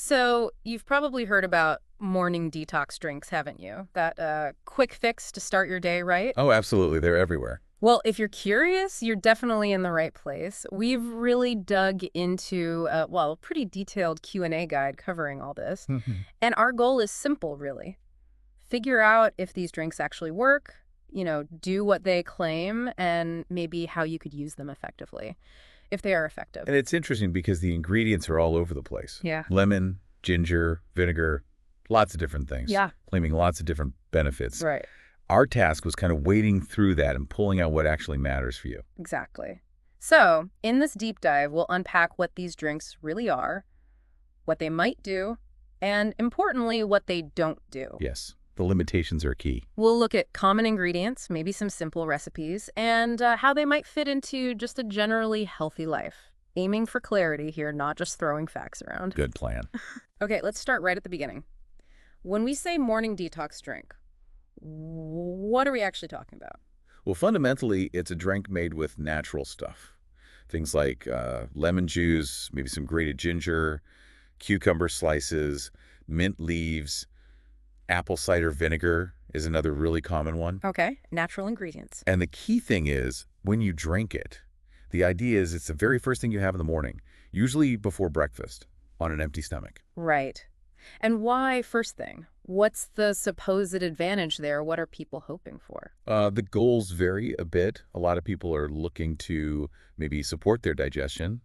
So you've probably heard about morning detox drinks, haven't you? That quick fix to start your day right. Oh, absolutely. They're everywhere. Well, if you're curious, you're definitely in the right place. We've really dug into, well, a pretty detailed Q&A guide covering all this. Mhm. And our goal is simple, really. Figure out if these drinks actually work, do what they claim, and maybe how you could use them effectively, if they are effective. And it's interesting because the ingredients are all over the place. Yeah. Lemon, ginger, vinegar, lots of different things, Yeah. claiming lots of different benefits. Right. Our task was kind of wading through that and pulling out what actually matters for you. Exactly. So, in this deep dive, we'll unpack what these drinks really are, what they might do, and importantly, what they don't do. Yes, the limitations are key. We'll look at common ingredients, maybe some simple recipes, and how they might fit into just a generally healthy life. Aiming for clarity here, not just throwing facts around. Good plan. Okay, let's start right at the beginning. When we say morning detox drink, what are we actually talking about? Well, fundamentally, it's a drink made with natural stuff. Things like lemon juice, maybe some grated ginger, cucumber slices, mint leaves, apple cider vinegar is another really common one. Okay, natural ingredients. And the key thing is, when you drink it, the idea is it's the very first thing you have in the morning, usually before breakfast, on an empty stomach. Right. And why first thing? What's the supposed advantage there? What are people hoping for? The goals vary a bit. A lot of people are looking to maybe support their digestion,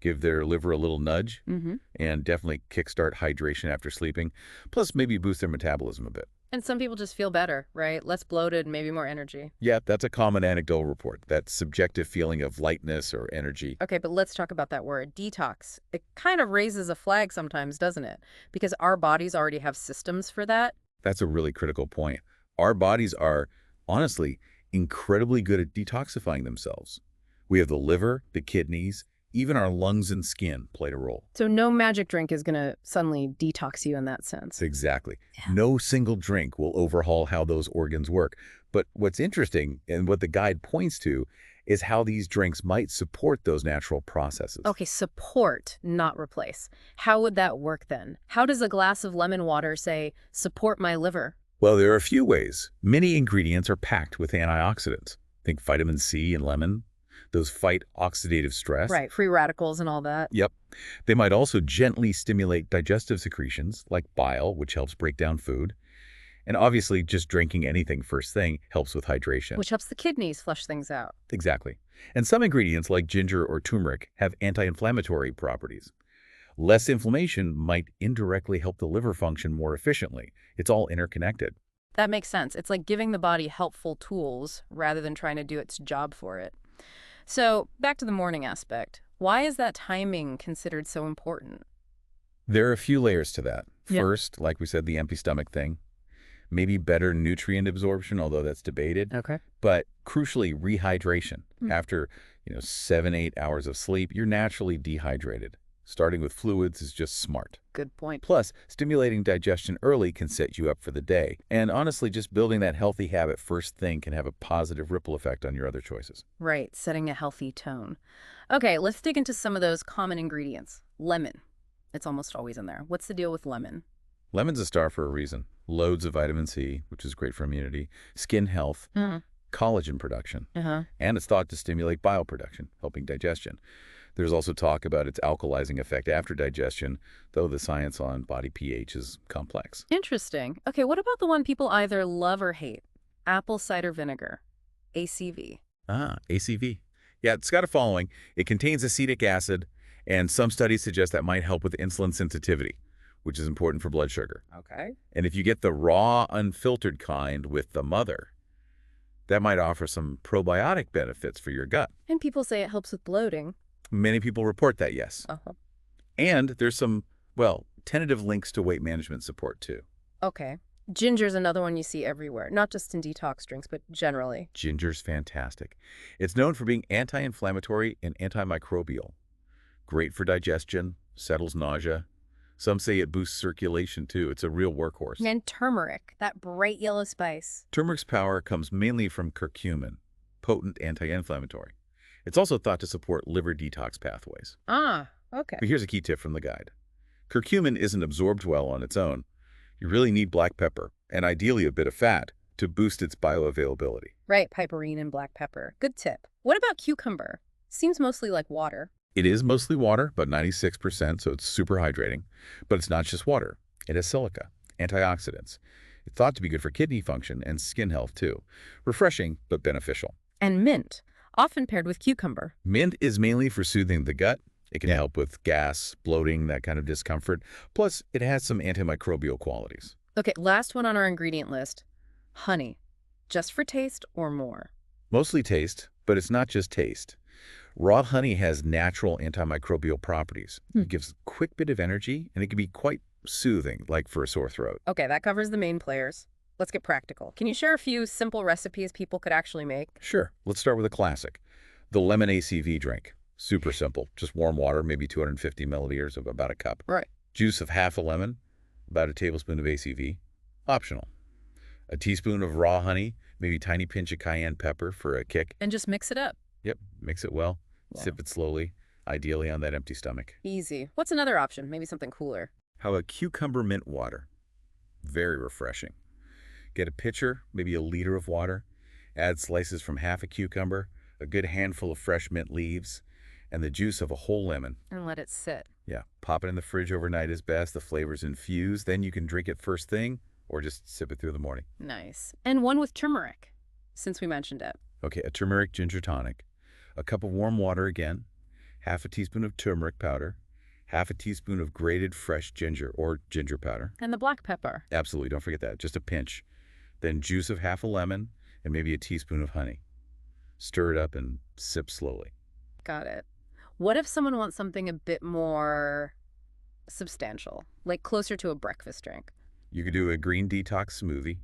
give their liver a little nudge, Mm-hmm. and definitely kickstart hydration after sleeping, plus maybe boost their metabolism a bit. And some people just feel better, right? Less bloated, maybe more energy. Yeah, that's a common anecdotal report, that subjective feeling of lightness or energy. Okay, but let's talk about that word, detox. It kind of raises a flag sometimes, doesn't it? Because our bodies already have systems for that. That's a really critical point. Our bodies are, honestly, incredibly good at detoxifying themselves. We have the liver, the kidneys, even our lungs and skin played a role. So no magic drink is going to suddenly detox you in that sense. Exactly. Yeah. No single drink will overhaul how those organs work. But what's interesting, and what the guide points to, is how these drinks might support those natural processes. Okay, support, not replace. How would that work then? How does a glass of lemon water, say, support my liver? Well, there are a few ways. Many ingredients are packed with antioxidants. Think vitamin C in lemon. Those fight oxidative stress. Right, free radicals and all that. Yep. They might also gently stimulate digestive secretions, like bile, which helps break down food. And obviously, just drinking anything first thing helps with hydration. Which helps the kidneys flush things out. Exactly. And some ingredients, like ginger or turmeric, have anti-inflammatory properties. Less inflammation might indirectly help the liver function more efficiently. It's all interconnected. That makes sense. It's like giving the body helpful tools rather than trying to do its job for it. So, back to the morning aspect. Why is that timing considered so important? There are a few layers to that. Yeah. First, like we said, the empty stomach thing. Maybe better nutrient absorption, although that's debated. Okay. But crucially, rehydration. Hmm. After, 7-8 hours of sleep, you're naturally dehydrated. Starting with fluids is just smart. Good point. Plus, stimulating digestion early can set you up for the day. And honestly, just building that healthy habit first thing can have a positive ripple effect on your other choices. Right, setting a healthy tone. Okay, let's dig into some of those common ingredients. Lemon. It's almost always in there. What's the deal with lemon? Lemon's a star for a reason. Loads of vitamin C, which is great for immunity, skin health, collagen production, Uh-huh. and it's thought to stimulate bile production, helping digestion. There's also talk about its alkalizing effect after digestion, though the science on body pH is complex. Interesting. Okay, what about the one people either love or hate? Apple cider vinegar. ACV. ACV. Yeah, it's got a following. It contains acetic acid, and some studies suggest that might help with insulin sensitivity, which is important for blood sugar. Okay. And if you get the raw, unfiltered kind with the mother, that might offer some probiotic benefits for your gut. And people say it helps with bloating. Many people report that, yes. Uh-huh. And there's some, well, tentative links to weight management support, too. Okay. Ginger's another one you see everywhere, not just in detox drinks, but generally. Ginger's fantastic. It's known for being anti-inflammatory and antimicrobial. Great for digestion, settles nausea. Some say it boosts circulation, too. It's a real workhorse. And turmeric, that bright yellow spice. Turmeric's power comes mainly from curcumin, potent anti-inflammatory. It's also thought to support liver detox pathways. Ah, okay. But here's a key tip from the guide. Curcumin isn't absorbed well on its own. You really need black pepper, and ideally a bit of fat, to boost its bioavailability. Right, piperine and black pepper. Good tip. What about cucumber? Seems mostly like water. It is mostly water, about 96%, so it's super hydrating. But it's not just water. It has silica, antioxidants. It's thought to be good for kidney function and skin health, too. Refreshing, but beneficial. And mint, often paired with cucumber. Mint is mainly for soothing the gut. It can help with gas, bloating, that kind of discomfort. Plus, it has some antimicrobial qualities. Okay, last one on our ingredient list. Honey. Just for taste or more? Mostly taste, but it's not just taste. Raw honey has natural antimicrobial properties. It gives a quick bit of energy, and it can be quite soothing, like for a sore throat. Okay, that covers the main players. Let's get practical. Can you share a few simple recipes people could actually make? Sure, let's start with a classic. The lemon ACV drink. Super simple. Just warm water, maybe 250 milliliters of about a cup. Right. Juice of half a lemon, about a tablespoon of ACV. Optional. A teaspoon of raw honey, maybe a tiny pinch of cayenne pepper for a kick. And just mix it up. Yep, mix it well. Wow. Sip it slowly, ideally on that empty stomach. Easy. What's another option? Maybe something cooler. How about cucumber mint water? Very refreshing. Get a pitcher, maybe a liter of water. Add slices from half a cucumber, a good handful of fresh mint leaves, and the juice of a whole lemon. And let it sit. Yeah, pop it in the fridge overnight is best. The flavor's infused. Then you can drink it first thing or just sip it through the morning. Nice. And one with turmeric, since we mentioned it. Okay, a turmeric ginger tonic. A cup of warm water again. Half a teaspoon of turmeric powder. Half a teaspoon of grated fresh ginger or ginger powder. And the black pepper. Absolutely, don't forget that. Just a pinch. Then juice of half a lemon and maybe a teaspoon of honey. Stir it up and sip slowly. Got it. What if someone wants something a bit more substantial, like closer to a breakfast drink? You could do a green detox smoothie.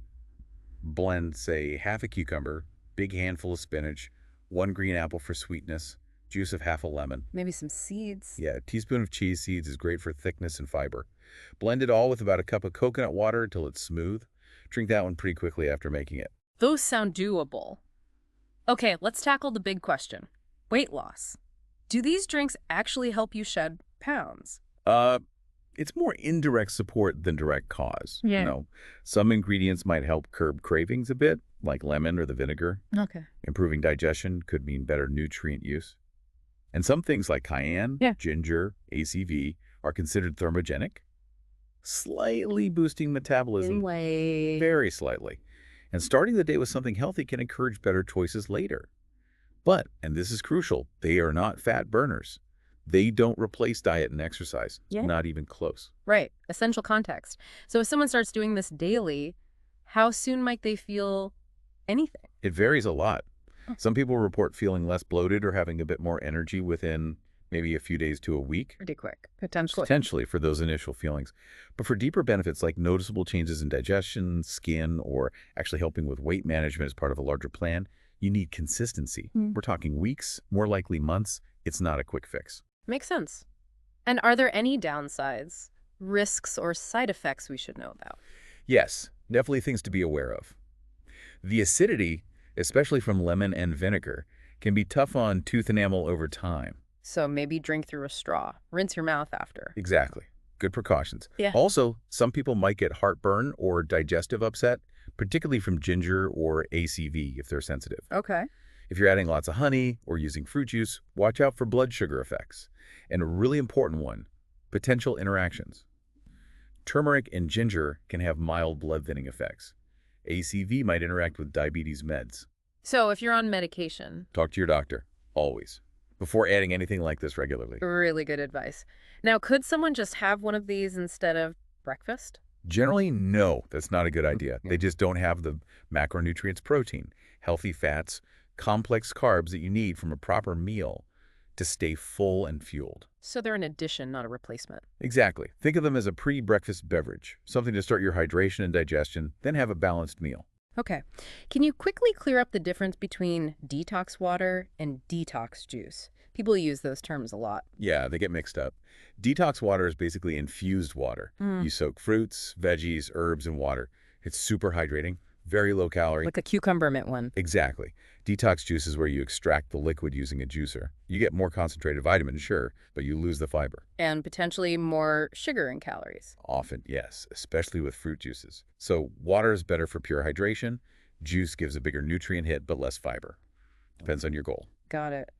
Blend, say, half a cucumber, big handful of spinach, 1 green apple for sweetness, juice of half a lemon. Maybe some seeds. Yeah, a teaspoon of chia seeds is great for thickness and fiber. Blend it all with about a cup of coconut water until it's smooth. Drink that one pretty quickly after making it. Those sound doable. Okay, let's tackle the big question. Weight loss. Do these drinks actually help you shed pounds? It's more indirect support than direct cause. Yeah. You know, some ingredients might help curb cravings a bit, like lemon or the vinegar. Okay. Improving digestion could mean better nutrient use. And some things like cayenne, ginger, ACV are considered thermogenic, slightly boosting metabolism, very slightly. And starting the day with something healthy can encourage better choices later. But, and this is crucial, they are not fat burners. They don't replace diet and exercise, not even close. Right. Essential context. So if someone starts doing this daily, how soon might they feel anything? It varies a lot. Some people report feeling less bloated or having a bit more energy within maybe a few days to a week. Pretty quick, potentially. Potentially for those initial feelings. But for deeper benefits like noticeable changes in digestion, skin, or actually helping with weight management as part of a larger plan, you need consistency. We're talking weeks, more likely months. It's not a quick fix. Makes sense. And are there any downsides, risks, or side effects we should know about? Yes, definitely things to be aware of. The acidity, especially from lemon and vinegar, can be tough on tooth enamel over time. So maybe drink through a straw. Rinse your mouth after. Exactly. Good precautions. Yeah. Also, some people might get heartburn or digestive upset, particularly from ginger or ACV if they're sensitive. Okay. If you're adding lots of honey or using fruit juice, watch out for blood sugar effects. And a really important one, potential interactions. Turmeric and ginger can have mild blood thinning effects. ACV might interact with diabetes meds. So if you're on medication. Talk to your doctor, always, before adding anything like this regularly. Really good advice. Now, could someone just have one of these instead of breakfast? Generally, no, that's not a good idea. They just don't have the macronutrients protein, healthy fats, complex carbs that you need from a proper meal to stay full and fueled. So they're an addition, not a replacement. Exactly. Think of them as a pre-breakfast beverage, something to start your hydration and digestion, then have a balanced meal. Okay. Can you quickly clear up the difference between detox water and detox juice? People use those terms a lot. Yeah, they get mixed up. Detox water is basically infused water. You soak fruits, veggies, herbs in water. It's super hydrating, Very low calorie. Like a cucumber mint one. Exactly. Detox juice is where you extract the liquid using a juicer. You get more concentrated vitamins, sure, but you lose the fiber. And potentially more sugar and calories. Often, yes, especially with fruit juices. So water is better for pure hydration. Juice gives a bigger nutrient hit, but less fiber. Depends on your goal. Got it.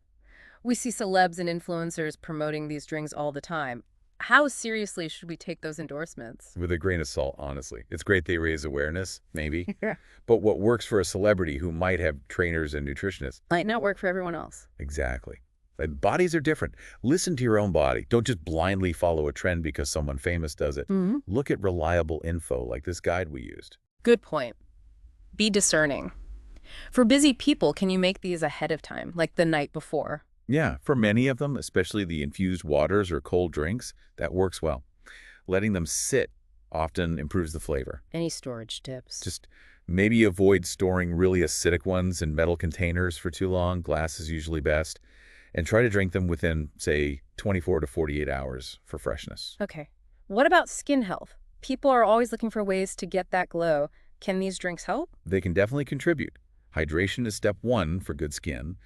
We see celebs and influencers promoting these drinks all the time. How seriously should we take those endorsements? With a grain of salt, honestly. It's great they raise awareness, maybe. Yeah. But what works for a celebrity who might have trainers and nutritionists? Might not work for everyone else. Exactly. Like, bodies are different. Listen to your own body. Don't just blindly follow a trend because someone famous does it. Look at reliable info like this guide we used. Good point. Be discerning. For busy people, can you make these ahead of time, like the night before? Yeah, for many of them, especially the infused waters or cold drinks, that works well. Letting them sit often improves the flavor. Any storage tips? Just maybe avoid storing really acidic ones in metal containers for too long. Glass is usually best. And try to drink them within, say, 24 to 48 hours for freshness. Okay. What about skin health? People are always looking for ways to get that glow. Can these drinks help? They can definitely contribute. Hydration is step one for good skin,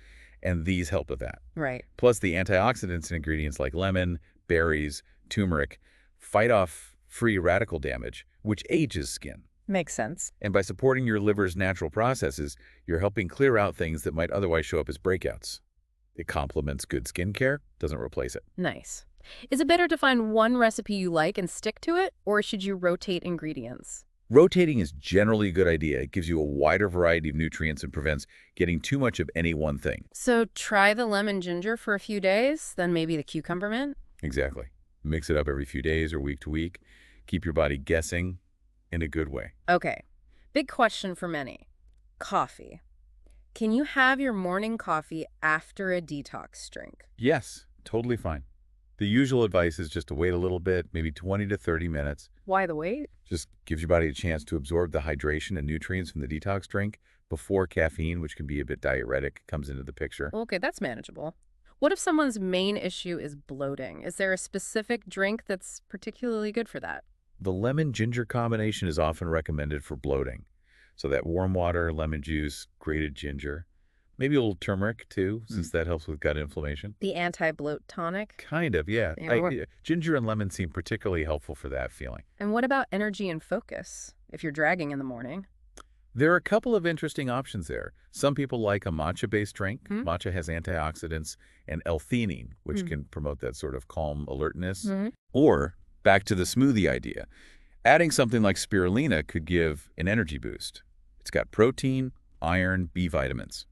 and these help with that. Right. Plus, the antioxidants and ingredients like lemon, berries, turmeric fight off free radical damage, which ages skin. Makes sense. And by supporting your liver's natural processes, you're helping clear out things that might otherwise show up as breakouts. It complements good skincare, doesn't replace it. Nice. Is it better to find one recipe you like and stick to it, or should you rotate ingredients? Rotating is generally a good idea. It gives you a wider variety of nutrients and prevents getting too much of any one thing. So try the lemon ginger for a few days, then maybe the cucumber mint? Exactly. Mix it up every few days or week to week. Keep your body guessing in a good way. Okay. Big question for many. Coffee. Can you have your morning coffee after a detox drink? Yes, totally fine. The usual advice is just to wait a little bit, maybe 20 to 30 minutes. Why the wait? Just gives your body a chance to absorb the hydration and nutrients from the detox drink before caffeine, which can be a bit diuretic, comes into the picture. Okay, that's manageable. What if someone's main issue is bloating? Is there a specific drink that's particularly good for that? The lemon-ginger combination is often recommended for bloating. So that warm water, lemon juice, grated ginger, maybe a little turmeric too, since that helps with gut inflammation. The anti-bloat tonic? Kind of, yeah. Yeah, Ginger and lemon seem particularly helpful for that feeling. And what about energy and focus, if you're dragging in the morning? There are a couple of interesting options there. Some people like a matcha-based drink. Hmm? Matcha has antioxidants and L-theanine, which can promote that sort of calm alertness. Or, back to the smoothie idea, adding something like spirulina could give an energy boost. It's got protein, iron, B vitamins.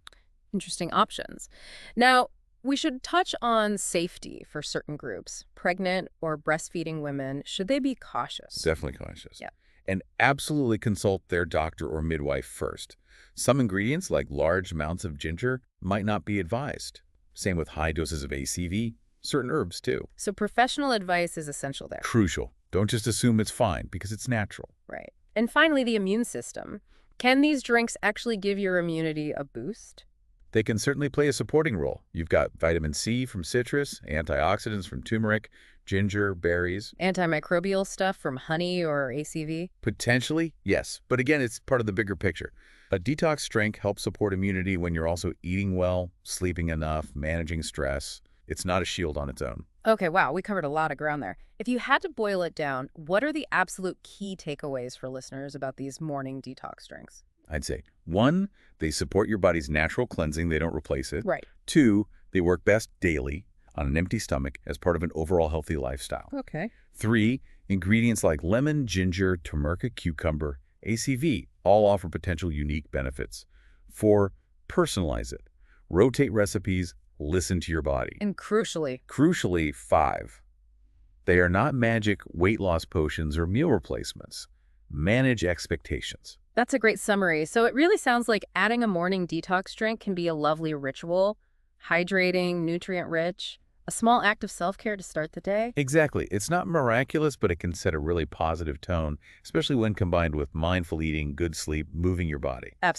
Interesting options. Now, we should touch on safety for certain groups. Pregnant or breastfeeding women, should they be cautious? Definitely cautious. Yeah. And absolutely consult their doctor or midwife first. Some ingredients, like large amounts of ginger, might not be advised. Same with high doses of ACV, certain herbs too. So professional advice is essential there. Crucial. Don't just assume it's fine because it's natural. Right. And finally, the immune system. Can these drinks actually give your immunity a boost? They can certainly play a supporting role. You've got vitamin C from citrus, antioxidants from turmeric, ginger, berries. Antimicrobial stuff from honey or ACV? Potentially, yes. But again, it's part of the bigger picture. A detox drink helps support immunity when you're also eating well, sleeping enough, managing stress. It's not a shield on its own. Okay, wow, we covered a lot of ground there. If you had to boil it down, what are the absolute key takeaways for listeners about these morning detox drinks? I'd say, 1, they support your body's natural cleansing. They don't replace it. Right. 2, they work best daily on an empty stomach as part of an overall healthy lifestyle. Okay. 3, ingredients like lemon, ginger, turmeric, cucumber, ACV all offer potential unique benefits. 4, personalize it. Rotate recipes, listen to your body. And Crucially, 5, they are not magic weight loss potions or meal replacements. Manage expectations. that's a great summary. So it really sounds like adding a morning detox drink can be a lovely ritual, hydrating, nutrient-rich, a small act of self-care to start the day. Exactly. It's not miraculous, but it can set a really positive tone, especially when combined with mindful eating, good sleep, moving your body. Absolutely.